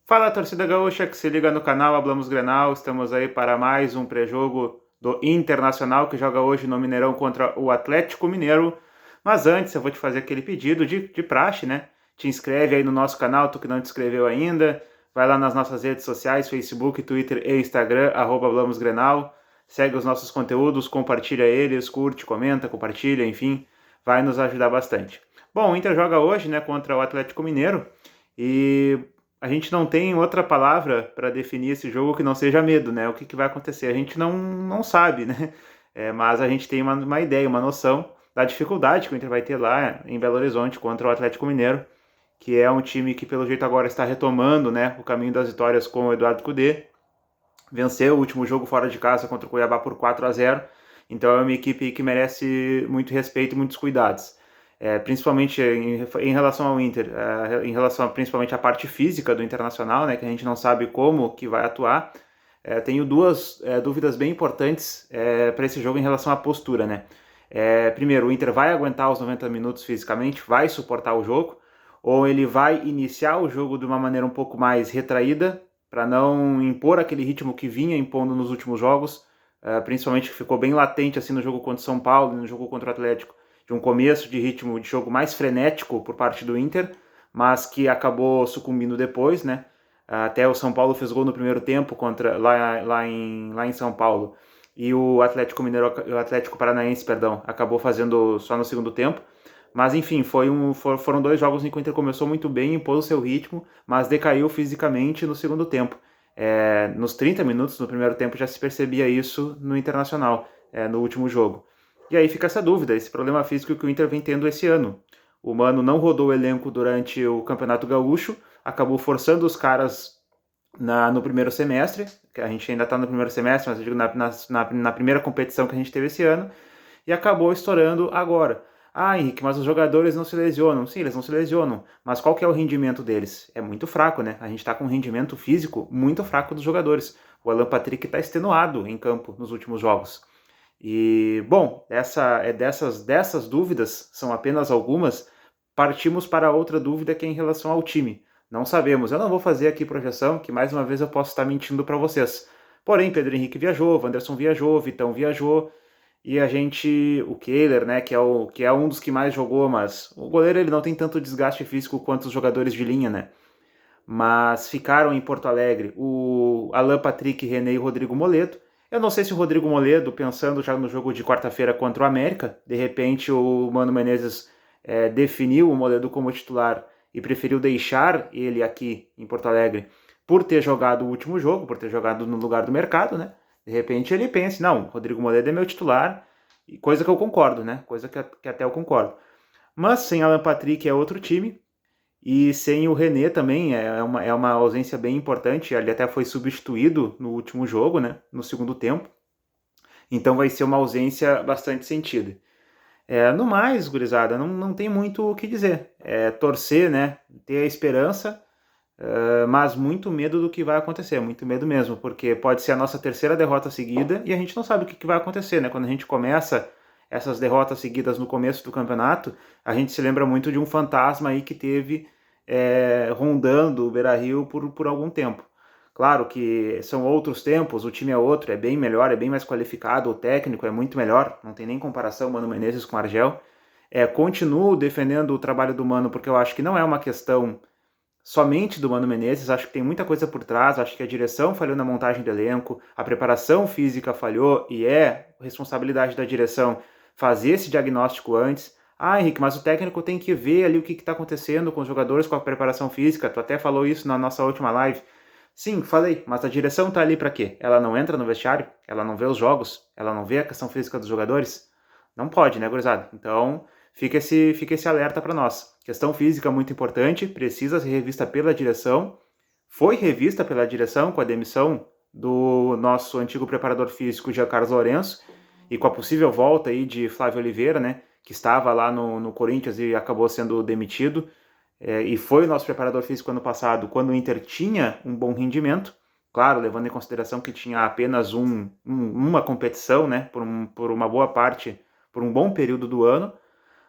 Fala, torcida gaúcha que se liga no canal Hablamos Grenal. Estamos aí para mais um pré-jogo do Internacional que joga hoje no Mineirão contra o Atlético Mineiro. Mas antes eu vou te fazer aquele pedido de praxe, né? Te inscreve aí no nosso canal, tu que não te inscreveu ainda. Vai lá nas nossas redes sociais, Facebook, Twitter e Instagram, @Hablamos Grenal. Segue os nossos conteúdos, compartilha eles, curte, comenta, compartilha, enfim, vai nos ajudar bastante. Bom, o Inter joga hoje, né, contra o Atlético Mineiro e a gente não tem outra palavra para definir esse jogo que não seja medo, né? O que vai acontecer? A gente não sabe, né? Mas a gente tem uma ideia, uma noção da dificuldade que o Inter vai ter lá em Belo Horizonte contra o Atlético Mineiro, que é um time que pelo jeito agora está retomando, né, o caminho das vitórias com o Eduardo Cudê. Venceu o último jogo fora de casa contra o Cuiabá por 4-0, então é uma equipe que merece muito respeito e muitos cuidados. Principalmente em relação ao Inter, em relação principalmente à parte física do Internacional, né, que a gente não sabe como que vai atuar. Tenho duas dúvidas bem importantes para esse jogo em relação à postura, né? Primeiro, o Inter vai aguentar os 90 minutos fisicamente, vai suportar o jogo, ou ele vai iniciar o jogo de uma maneira um pouco mais retraída, para não impor aquele ritmo que vinha impondo nos últimos jogos, principalmente que ficou bem latente assim no jogo contra o São Paulo e no jogo contra o Atlético, de um começo de ritmo de jogo mais frenético por parte do Inter, mas que acabou sucumbindo depois, né? Até o São Paulo fez gol no primeiro tempo lá em São Paulo, e o Atlético Paranaense, perdão, acabou fazendo só no segundo tempo. Mas enfim, foram dois jogos em que o Inter começou muito bem, impôs o seu ritmo, mas decaiu fisicamente no segundo tempo. Nos 30 minutos do primeiro tempo já se percebia isso no Internacional, no último jogo. E aí fica essa dúvida, esse problema físico que o Inter vem tendo esse ano. O Mano não rodou o elenco durante o Campeonato Gaúcho, acabou forçando os caras no primeiro semestre, que a gente ainda está no primeiro semestre, mas eu digo na primeira competição que a gente teve esse ano, e acabou estourando agora. Ah, Henrique, mas os jogadores não se lesionam. Sim, eles não se lesionam, mas qual que é o rendimento deles? É muito fraco, né? A gente está com um rendimento físico muito fraco dos jogadores. O Alan Patrick está extenuado em campo nos últimos jogos. E, bom, dessas dúvidas, são apenas algumas, partimos para outra dúvida que é em relação ao time. Não sabemos, eu não vou fazer aqui projeção, que mais uma vez eu posso estar mentindo para vocês. Porém, Pedro Henrique viajou, Wanderson viajou, Vitão viajou, e a gente, o Kehler, né, que é um dos que mais jogou, mas o goleiro ele não tem tanto desgaste físico quanto os jogadores de linha, né? Mas ficaram em Porto Alegre o Alan Patrick, René e Rodrigo Moledo. Eu não sei se o Rodrigo Moledo, pensando já no jogo de quarta-feira contra o América, de repente o Mano Menezes definiu o Moledo como titular e preferiu deixar ele aqui em Porto Alegre por ter jogado o último jogo, por ter jogado no lugar do mercado, né? De repente ele pensa, não, Rodrigo Moledo é meu titular, coisa que eu concordo, né? Coisa que até eu concordo. Mas sem Alan Patrick é outro time, e sem o René também é uma ausência bem importante. Ele até foi substituído no último jogo, né? No segundo tempo. Então vai ser uma ausência bastante sentida. No mais, gurizada, não tem muito o que dizer. Torcer, né? Ter a esperança, mas muito medo do que vai acontecer. Muito medo mesmo, porque pode ser a nossa terceira derrota seguida e a gente não sabe o que vai acontecer, né? Quando a gente começa essas derrotas seguidas no começo do campeonato, a gente se lembra muito de um fantasma aí que teve rondando o Beira-Rio por algum tempo. Claro que são outros tempos, o time é outro, é bem melhor, é bem mais qualificado, o técnico é muito melhor, não tem nem comparação Mano Menezes com Argel. Continuo defendendo o trabalho do Mano porque eu acho que não é uma questão somente do Mano Menezes, acho que tem muita coisa por trás, acho que a direção falhou na montagem do elenco, a preparação física falhou e é responsabilidade da direção fazer esse diagnóstico antes. Ah, Henrique, mas o técnico tem que ver ali o que está acontecendo com os jogadores, com a preparação física, tu até falou isso na nossa última live. Sim, falei, mas a direção tá ali para quê? Ela não entra no vestiário? Ela não vê os jogos? Ela não vê a questão física dos jogadores? Não pode, né, gurizada? Então, fica esse alerta para nós. Questão física muito importante, precisa ser revista pela direção. Foi revista pela direção com a demissão do nosso antigo preparador físico, Jean Carlos Lourenço, e com a possível volta aí de Flávio Oliveira, né, que estava lá no Corinthians e acabou sendo demitido. E foi o nosso preparador físico ano passado, quando o Inter tinha um bom rendimento, claro, levando em consideração que tinha apenas uma competição, né, por uma boa parte, por um bom período do ano,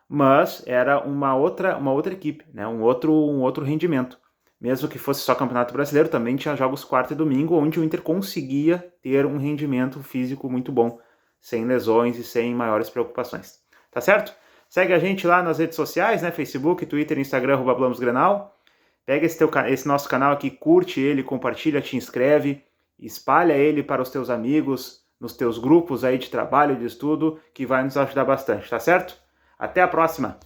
mas era uma outra equipe, né, um outro rendimento. mesmo que fosse só Campeonato Brasileiro, também tinha jogos quarta e domingo, onde o Inter conseguia ter um rendimento físico muito bom, sem lesões e sem maiores preocupações. Tá certo? Segue a gente lá nas redes sociais, né? Facebook, Twitter, Instagram, @BlamosGrenal. Pega esse nosso canal aqui, curte ele, compartilha, te inscreve, espalha ele para os teus amigos, nos teus grupos aí de trabalho, de estudo, que vai nos ajudar bastante, tá certo? Até a próxima!